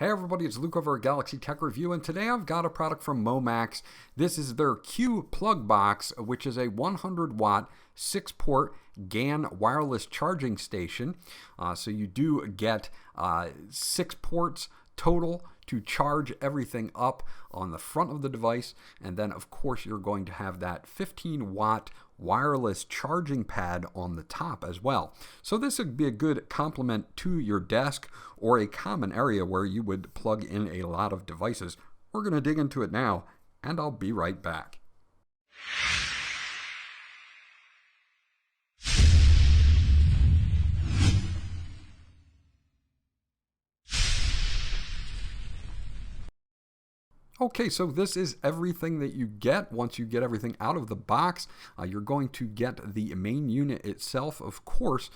Hey everybody, it's Luke over at Galaxy Tech Review, and today I've got a product from Momax. This is their q.plug box, which is a 100 watt 6-port GaN wireless charging station. So you do get 6 ports total to charge everything up on the front of the device, and then of course you're going to have that 15 watt wireless charging pad on the top as well. So this would be a good complement to your desk or a common area where you would plug in a lot of devices. We're going to dig into it now, and I'll be right back. Okay, so this is everything that you get once you get everything out of the box. You're going to get the main unit itself, of course.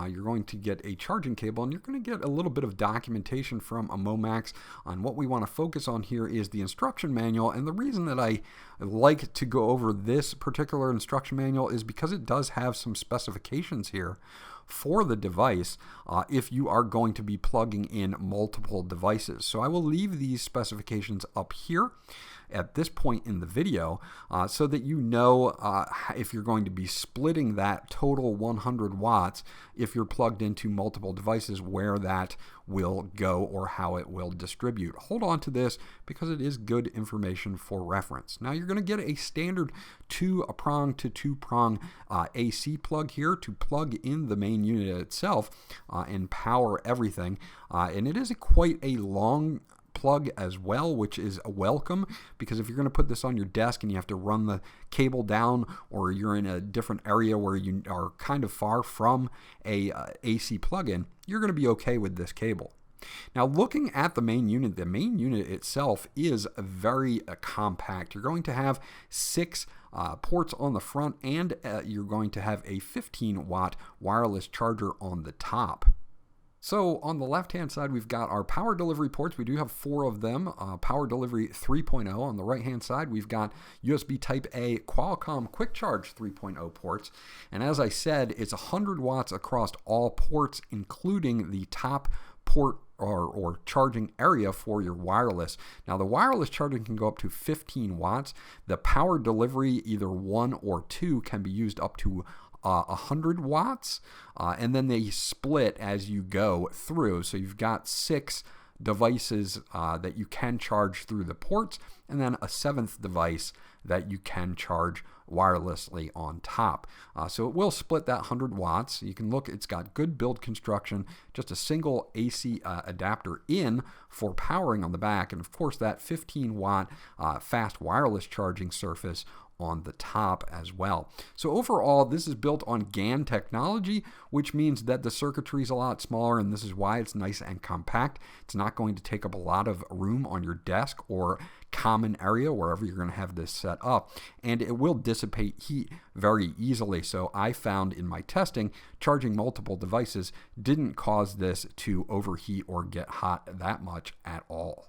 You're going to get a charging cable, and you're going to get a little bit of documentation from a Momax. And what we want to focus on here is the instruction manual. And the reason that I like to go over this particular instruction manual is because it does have some specifications here for the device if you are going to be plugging in multiple devices. So I will leave these specifications up here at this point in the video so that you know if you're going to be splitting that total 100 watts if you're plugged into multiple devices, where that will go or how it will distribute. Hold on to this because it is good information for reference. Now you're going to get a standard 2-prong to 2-prong AC plug here to plug in the main unit itself and power everything. And it is quite a long plug as well, which is a welcome, because if you're going to put this on your desk and you have to run the cable down, or you're in a different area where you are kind of far from a AC plug-in, you're going to be okay with this cable. Now, looking at the main unit itself is very compact. You're going to have 6 ports on the front, and you're going to have a 15 watt wireless charger on the top. So on the left-hand side, we've got our power delivery ports. We do have 4 of them, power delivery 3.0. On the right-hand side, we've got USB Type-A Qualcomm Quick Charge 3.0 ports. And as I said, it's 100 watts across all ports, including the top port or charging area for your wireless. Now, the wireless charging can go up to 15 watts. The power delivery, either 1 or 2, can be used up to 100 watts, and then they split as you go through. So you've got 6 devices that you can charge through the ports, and then a 7th device that you can charge wirelessly on top. So it will split that 100 watts. You can look, it's got good build construction, just a single AC adapter in for powering on the back, and of course that 15 watt fast wireless charging surface on the top as well. So overall, this is built on GaN technology, which means that the circuitry is a lot smaller, and this is why it's nice and compact. It's not going to take up a lot of room on your desk or common area, wherever you're going to have this set up, and it will dissipate heat very easily. So I found in my testing, charging multiple devices didn't cause this to overheat or get hot that much at all.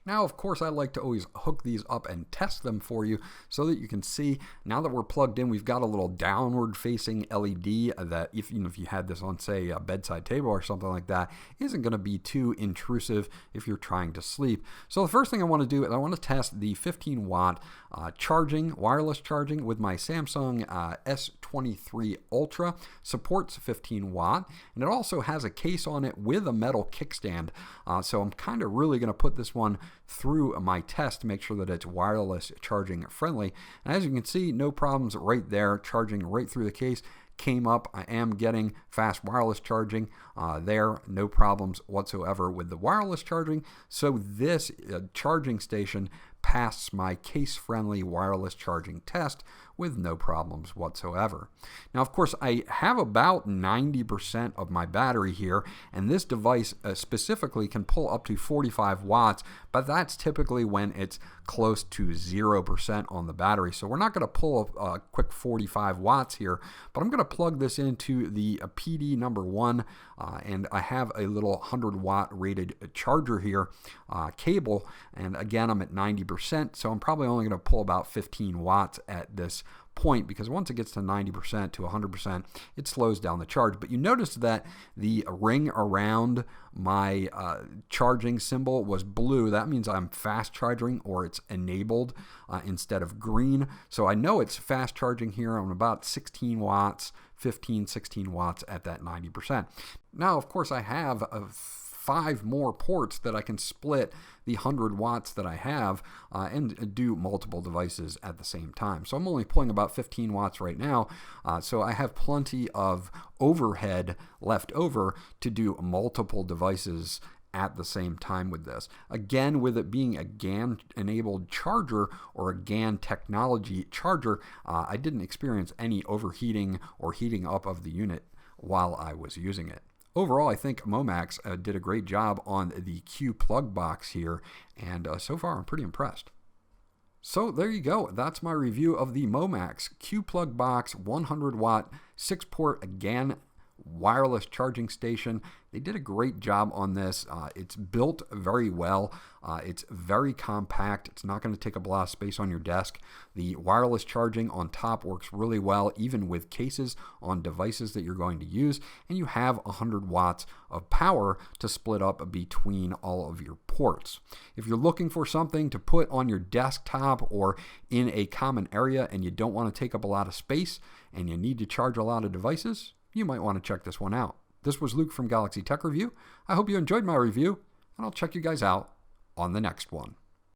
Now, of course, I like to always hook these up and test them for you so that you can see. Now that we're plugged in, we've got a little downward-facing LED that if you had this on, say, a bedside table or something like that, isn't going to be too intrusive if you're trying to sleep. So the first thing I want to do is I want to test the 15 watt charging, wireless charging with my Samsung S23 Ultra. Supports 15 watt, and it also has a case on it with a metal kickstand. So I'm kind of really going to put this one through my test to make sure that it's wireless charging friendly. And as you can see, no problems right there, charging right through the case. Came up, I am getting fast wireless charging there, no problems whatsoever with the wireless charging. So this charging station passed my case-friendly wireless charging test with no problems whatsoever. Now, of course, I have about 90% of my battery here, and this device specifically can pull up to 45 watts, but that's typically when it's close to 0% on the battery. So we're not going to pull a quick 45 watts here, but I'm going to plug this into the PD3.0 and I have a little 100 watt rated charger here cable, and again I'm at 90%, so I'm probably only going to pull about 15 watts at this point, because once it gets to 90% to 100%, it slows down the charge. But you notice that the ring around my charging symbol was blue. That means I'm fast charging, or it's enabled instead of green. So I know it's fast charging here on about 16 watts, 15, 16 watts at that 90%. Now, of course, I have 5 more ports that I can split the 100 watts that I have and do multiple devices at the same time. So I'm only pulling about 15 watts right now, so I have plenty of overhead left over to do multiple devices at the same time with this. Again, with it being a GaN enabled charger or a GaN technology charger, I didn't experience any overheating or heating up of the unit while I was using it. Overall, I think Momax did a great job on the q.plug box here, and so far I'm pretty impressed. So there you go. That's my review of the Momax q.plug box 100 watt 6-port GaN wireless charging station. They did a great job on this. It's built very well. It's very compact. It's not going to take up a lot of space on your desk. The wireless charging on top works really well, even with cases on devices that you're going to use. And you have 100 watts of power to split up between all of your ports. If you're looking for something to put on your desktop or in a common area and you don't want to take up a lot of space and you need to charge a lot of devices, you might want to check this one out. This was Luke from Galaxy Tech Review. I hope you enjoyed my review, and I'll check you guys out on the next one.